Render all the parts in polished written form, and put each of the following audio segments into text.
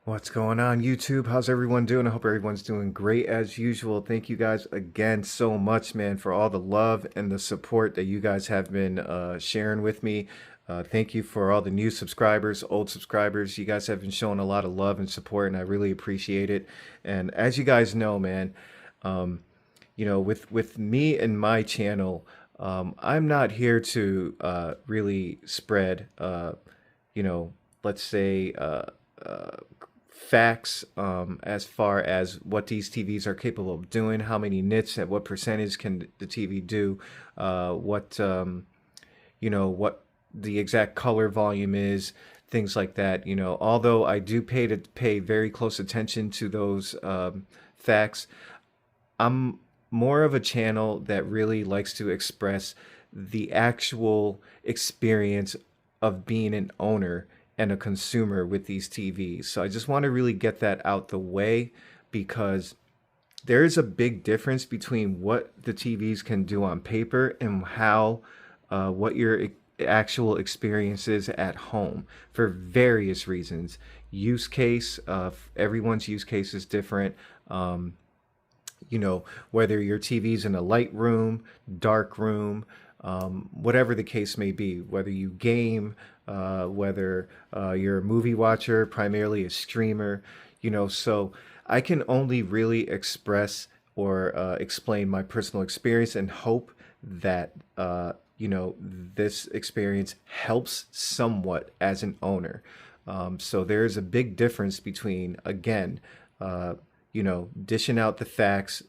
What's going on, YouTube? How's everyone doing? I hope everyone's doing great as usual. Thank you guys again so much, man, for all the love and the support that you guys have been sharing with me. Thank you for all the new subscribers, old subscribers. You guys have been showing a lot of love and support, and I really appreciate it. And as you guys know, man, um, with me and my channel, I'm not here to really spread, you know, let's say, uh, facts as far as what these TVs are capable of doing, how many nits, at what percentage can the TV do, what the exact color volume is, things like that. Although I do pay very close attention to those facts, I'm more of a channel that really likes to express the actual experience of being an owner and a consumer with these TVs. So I just want to really get that out the way because there is a big difference between what the TVs can do on paper and how what your actual experience is at home for various reasons. Use case, everyone's use case is different. Whether your TV's in a light room, dark room, whatever the case may be, whether you game, whether you're a movie watcher, primarily a streamer, so I can only really express or explain my personal experience and hope that, this experience helps somewhat as an owner. So there's a big difference between, again, dishing out the facts,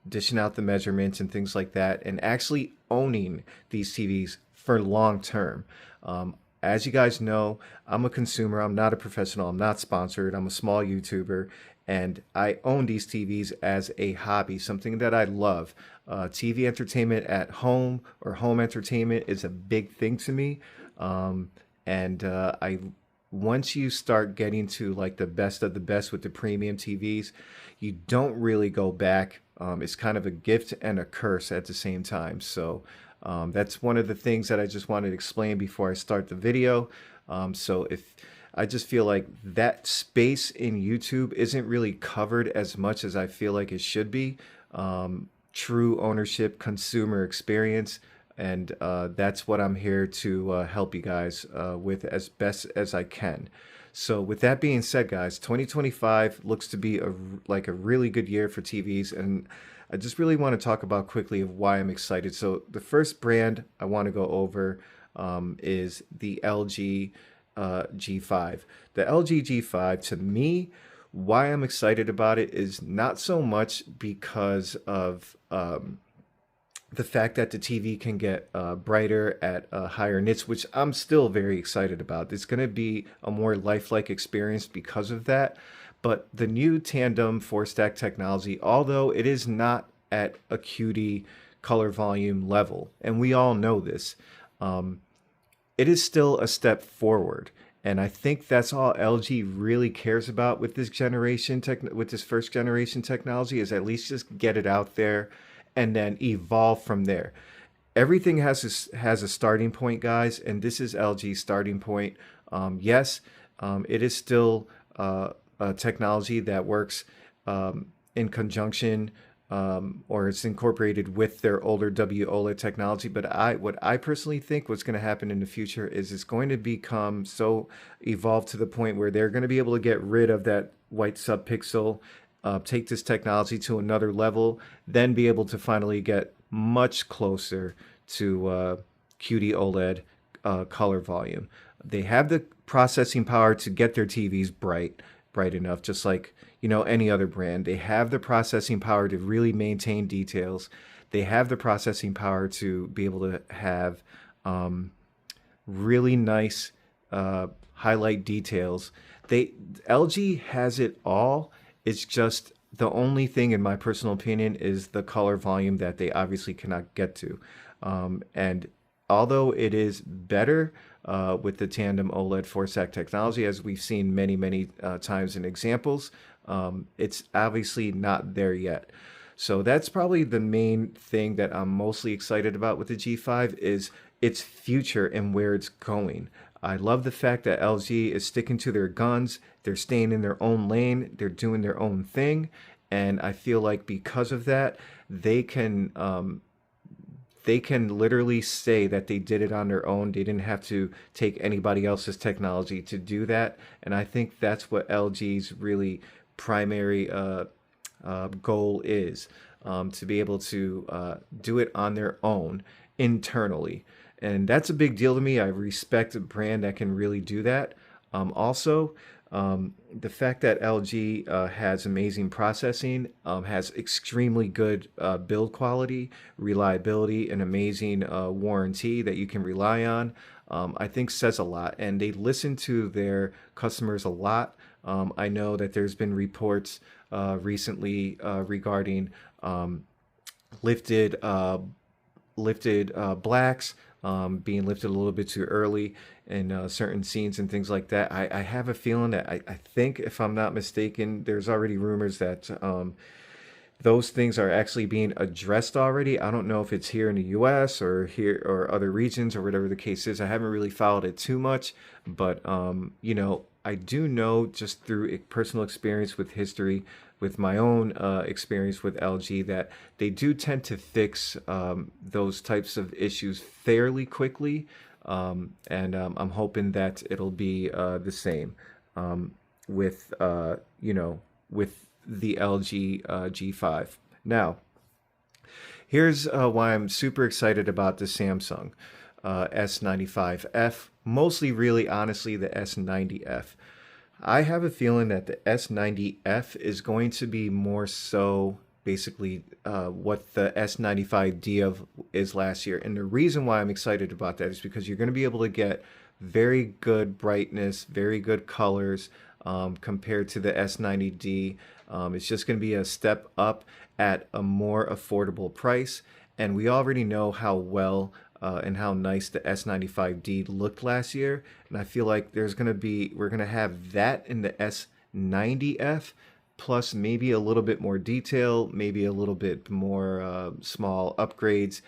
dishing out the measurements and things like that, and actually owning these TVs for long term. As you guys know, I'm a consumer. I'm not a professional. I'm not sponsored. I'm a small YouTuber, and I own these TVs as a hobby, something that I love. TV entertainment at home or home entertainment is a big thing to me. And I once you start getting to like the best of the best with the premium TVs, you don't really go back. It's kind of a gift and a curse at the same time. So that's one of the things that I just wanted to explain before I start the video. So if I just feel like that space in YouTube isn't really covered as much as I feel like it should be. True ownership, consumer experience. And that's what I'm here to help you guys with as best as I can. So with that being said, guys, 2025 looks to be like a really good year for TVs, and I just really want to talk about quickly of why I'm excited. So the first brand I want to go over is the LG G5. The LG G5, to me, why I'm excited about it is not so much because of the fact that the TV can get brighter at higher nits, which I'm still very excited about. It's going to be a more lifelike experience because of that. But the new tandem four stack technology, although it is not at a QD color volume level, and we all know this, it is still a step forward. And I think that's all LG really cares about with this with this first generation technology, is at least just get it out there and then evolve from there. Everything has a starting point, guys, and this is LG's starting point. Yes, it is still a technology that works in conjunction, or it's incorporated with their older WOLED technology. But what I personally think what's going to happen in the future is it's going to become so evolved to the point where they're going to be able to get rid of that white subpixel, take this technology to another level, then be able to finally get much closer to QD OLED color volume. They have the processing power to get their TVs bright enough, just like any other brand. They have the processing power to really maintain details. They have the processing power to be able to have really nice highlight details. LG has it all. It's just the only thing, in my personal opinion, is the color volume that they obviously cannot get to. And although it is better with the tandem OLED 4-stack technology, as we've seen many times in examples, it's obviously not there yet. So that's probably the main thing that I'm mostly excited about with the G5 is its future and where it's going. I love the fact that LG is sticking to their guns. They're staying in their own lane. They're doing their own thing. And I feel like because of that, they can they can literally say that they did it on their own. They didn't have to take anybody else's technology to do that. And I think that's what LG's really primary goal is, to be able to do it on their own internally. And that's a big deal to me. I respect a brand that can really do that. Also, the fact that LG has amazing processing, has extremely good build quality, reliability, and amazing warranty that you can rely on, I think says a lot. And they listen to their customers a lot. I know that there's been reports recently regarding lifted blacks being lifted a little bit too early in certain scenes and things like that. I have a feeling that I think, if I'm not mistaken, there's already rumors that those things are actually being addressed already. I don't know if it's here in the US or here or other regions or whatever the case is. I haven't really followed it too much, but you know, I do know just through personal experience with history, with my own experience with LG, that they do tend to fix those types of issues fairly quickly. And I'm hoping that it'll be the same with, you know, with the LG G5. Now, here's why I'm super excited about the Samsung S95F, mostly really honestly the S90F. I have a feeling that the S90F is going to be more so basically what the S95D of is last year. And the reason why I'm excited about that is because you're going to be able to get very good brightness, very good colors compared to the S90D. It's just going to be a step up at a more affordable price. And we already know how well and how nice the S95D looked last year. And I feel like we're going to have that in the S90F, plus maybe a little bit more detail, maybe a little bit more small upgrades,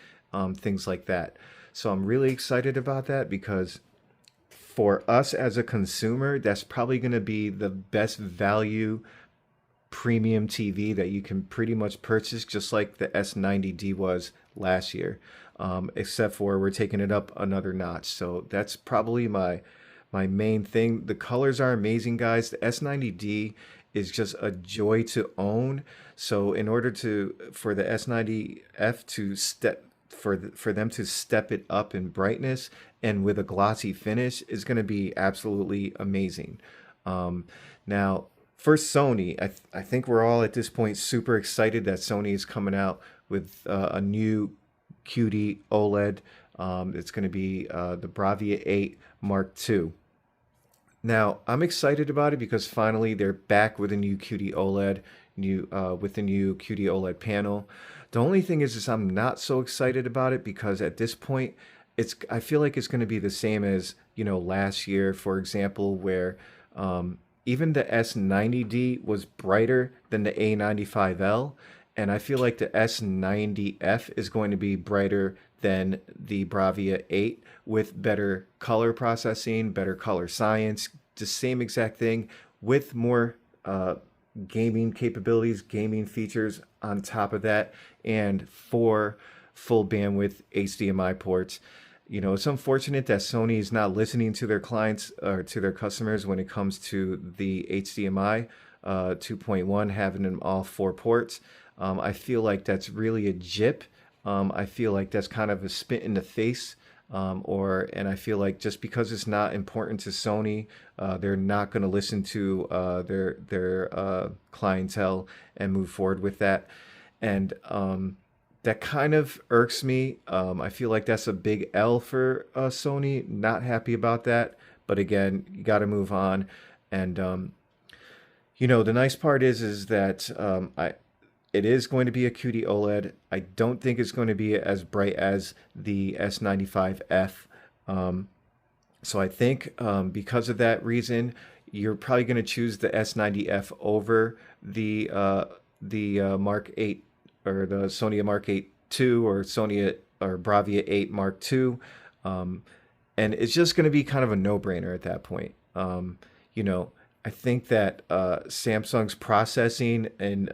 things like that. So I'm really excited about that because for us as a consumer, that's probably going to be the best value premium TV that you can pretty much purchase, just like the S90D was last year, except for we're taking it up another notch. So that's probably my main thing. The colors are amazing, guys. The S90D is just a joy to own. So in order for the S90F to for them to step it up in brightness and with a glossy finish is going to be absolutely amazing. Now, for Sony, I think we're all at this point super excited that Sony is coming out with a new QD OLED. It's going to be the Bravia 8 Mark II. Now, I'm excited about it because finally they're back with a new QD OLED, with the new QD OLED panel. The only thing is I'm not so excited about it because at this point, I feel like it's going to be the same as, you know, last year, for example, where even the S90D was brighter than the A95L, and I feel like the S90F is going to be brighter than the Bravia 8 with better color processing, better color science, the same exact thing with more gaming capabilities, gaming features on top of that, and 4 full bandwidth HDMI ports. You know, it's unfortunate that Sony is not listening to their clients or to their customers when it comes to the HDMI 2.1, having them all 4 ports. I feel like that's really a jip. I feel like that's kind of a spit in the face. And I feel like just because it's not important to Sony, they're not going to listen to their clientele and move forward with that. And that kind of irks me. I feel like that's a big L for Sony. Not happy about that. But again, you got to move on. And you know, the nice part is that it is going to be a QD OLED. I don't think it's going to be as bright as the S95F. So I think because of that reason, you're probably going to choose the S90F over the Mark 8 or the Sony Mark 8 II or Sony or Bravia 8 Mark II. and it's just going to be kind of a no-brainer at that point. You know, I think that Samsung's processing and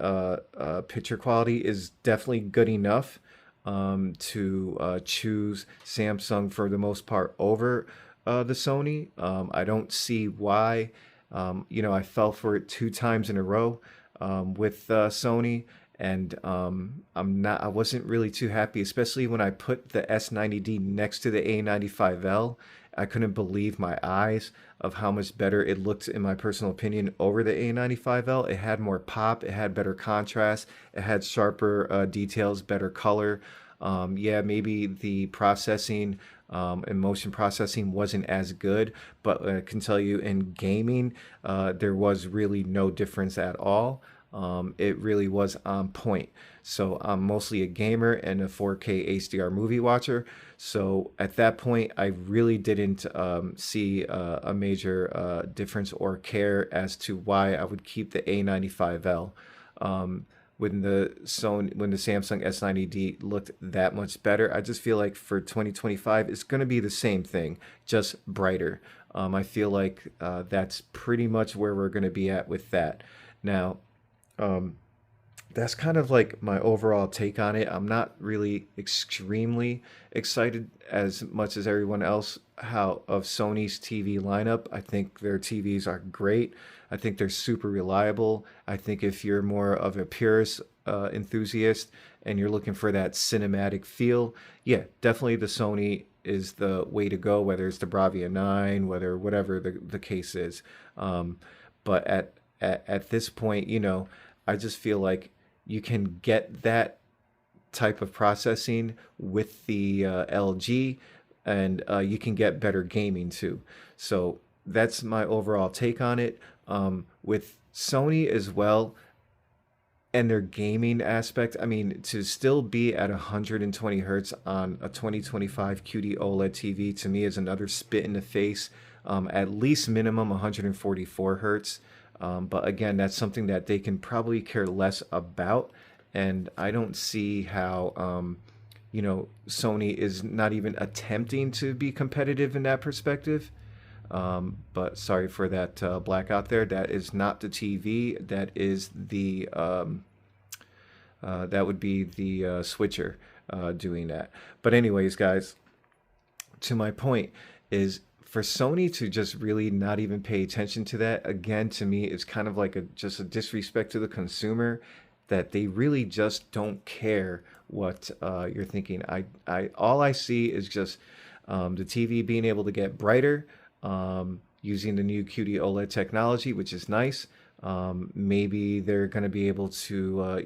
picture quality is definitely good enough to choose Samsung for the most part over the Sony. I don't see why. I fell for it two times in a row with Sony, and I wasn't really too happy, especially when I put the S90D next to the A95L. I couldn't believe my eyes of how much better it looked, in my personal opinion, over the A95L. It had more pop, it had better contrast, it had sharper details, better color. Yeah, maybe the processing and motion processing wasn't as good, but I can tell you in gaming, there was really no difference at all. It really was on point. So I'm mostly a gamer and a 4K HDR movie watcher. So at that point, I really didn't see a major difference or care as to why I would keep the A95L. When the Samsung S90D looked that much better, I just feel like for 2025, it's going to be the same thing, just brighter. I feel like that's pretty much where we're going to be at with that. Now, um, that's kind of like my overall take on it. I'm not really extremely excited as much as everyone else how of Sony's TV lineup. I think their TVs are great. I think they're super reliable. I think if you're more of a purist enthusiast and you're looking for that cinematic feel, yeah, definitely the Sony is the way to go, whether it's the Bravia 9, whatever the case is. Um, but at this point, I just feel like you can get that type of processing with the LG, and you can get better gaming too. So that's my overall take on it. With Sony as well, and their gaming aspect, I mean, to still be at 120 hertz on a 2025 QD OLED TV to me is another spit in the face. At least minimum 144 hertz. But again, that's something that they can probably care less about. And I don't see how, Sony is not even attempting to be competitive in that perspective. But sorry for that blackout there. That is not the TV. That would be the switcher doing that. But anyways, guys, to my point is for Sony to just really not even pay attention to that again to me is kind of like just a disrespect to the consumer that they really just don't care what you're thinking. I all I see is just the TV being able to get brighter using the new QD OLED technology, which is nice. Maybe they're going to be able to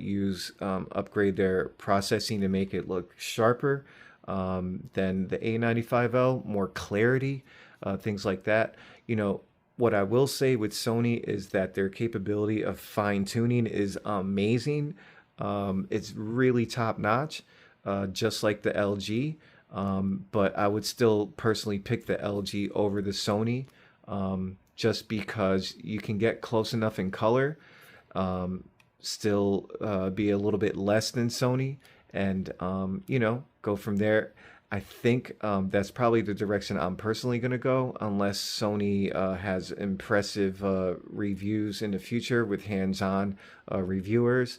upgrade their processing to make it look sharper than the A95L, more clarity, things like that. What I will say with Sony is that their capability of fine tuning is amazing. It's really top notch, just like the LG. But I would still personally pick the LG over the Sony, just because you can get close enough in color, still be a little bit less than Sony, and go from there. I think that's probably the direction I'm personally going to go, unless Sony has impressive reviews in the future with hands-on reviewers,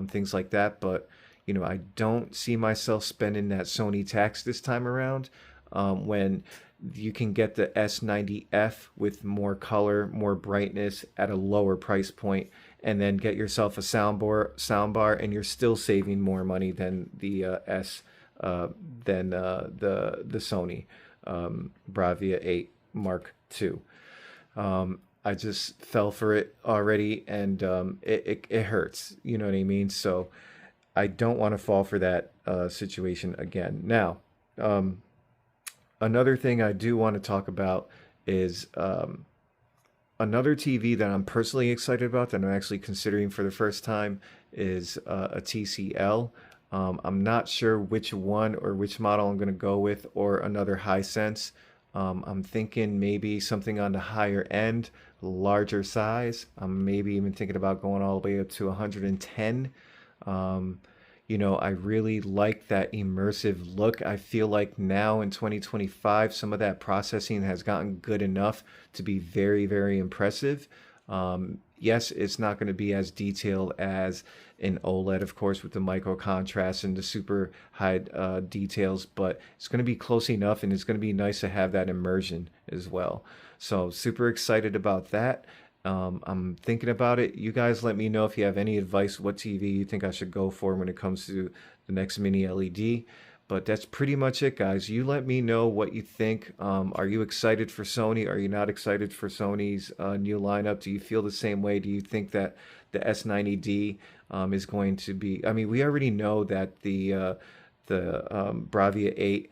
things like that. But I don't see myself spending that Sony tax this time around, when you can get the S90F with more color, more brightness at a lower price point, and then get yourself a soundbar, and you're still saving more money than the the Sony Bravia 8 Mark II. I just fell for it already, and it hurts. You know what I mean? So I don't want to fall for that situation again. Now, another thing I do want to talk about is another TV that I'm personally excited about that I'm actually considering for the first time is a TCL. I'm not sure which one or which model I'm going to go with, or another Hisense. I'm thinking maybe something on the higher end, larger size. I'm maybe even thinking about going all the way up to 110. I really like that immersive look. I feel like now in 2025, some of that processing has gotten good enough to be very, very impressive. Yes, it's not going to be as detailed as an OLED, of course, with the micro contrast and the super high details, but it's going to be close enough, and it's going to be nice to have that immersion as well. So, super excited about that. I'm thinking about it. You guys let me know if you have any advice what TV you think I should go for when it comes to the next mini LED. But that's pretty much it, guys. You let me know what you think. Are you excited for Sony? Are you not excited for Sony's new lineup? Do you feel the same way? Do you think that the S90D is going to be? I mean, we already know that the Bravia 8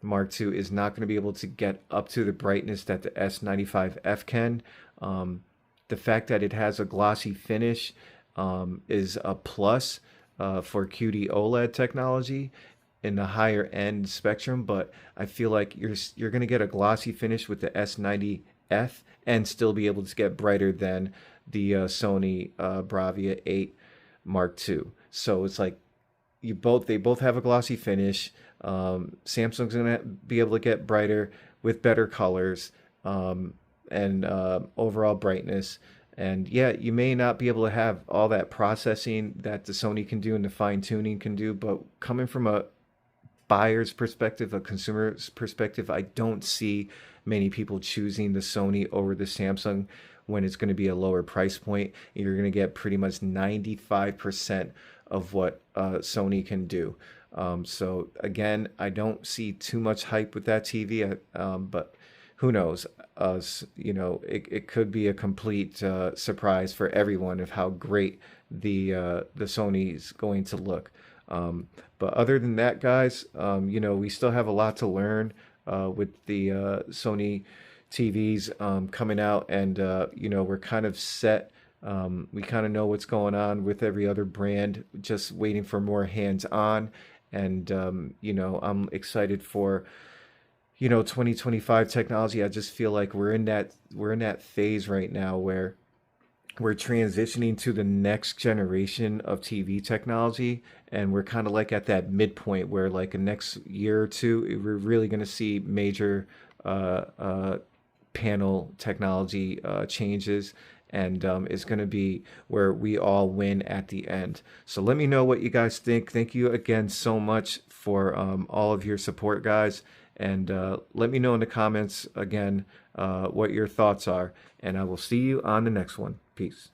Mark II is not going to be able to get up to the brightness that the S95F can. Um, the fact that it has a glossy finish is a plus for QD OLED technology in the higher end spectrum, but I feel like you're going to get a glossy finish with the S90F and still be able to get brighter than the Sony Bravia 8 Mark II. So it's like they both have a glossy finish. Samsung's gonna be able to get brighter with better colors and overall brightness. And yeah, you may not be able to have all that processing that the Sony can do and the fine tuning can do, but coming from a buyer's perspective, a consumer's perspective, I don't see many people choosing the Sony over the Samsung when it's going to be a lower price point. You're going to get pretty much 95% of what Sony can do. So again, I don't see too much hype with that TV, but who knows? It could be a complete surprise for everyone of how great the Sony's going to look. But other than that, guys, we still have a lot to learn with the Sony TVs coming out, and we're kind of set. We kind of know what's going on with every other brand, just waiting for more hands-on. And I'm excited for 2025 technology. I just feel like we're in that phase right now where we're transitioning to the next generation of TV technology, and we're kind of like at that midpoint where like the next year or two we're really going to see major uh, uh, panel technology changes, and it's going to be where we all win at the end. So let me know what you guys think. Thank you again so much for all of your support, guys, and let me know in the comments again what your thoughts are, and I will see you on the next one. Peace.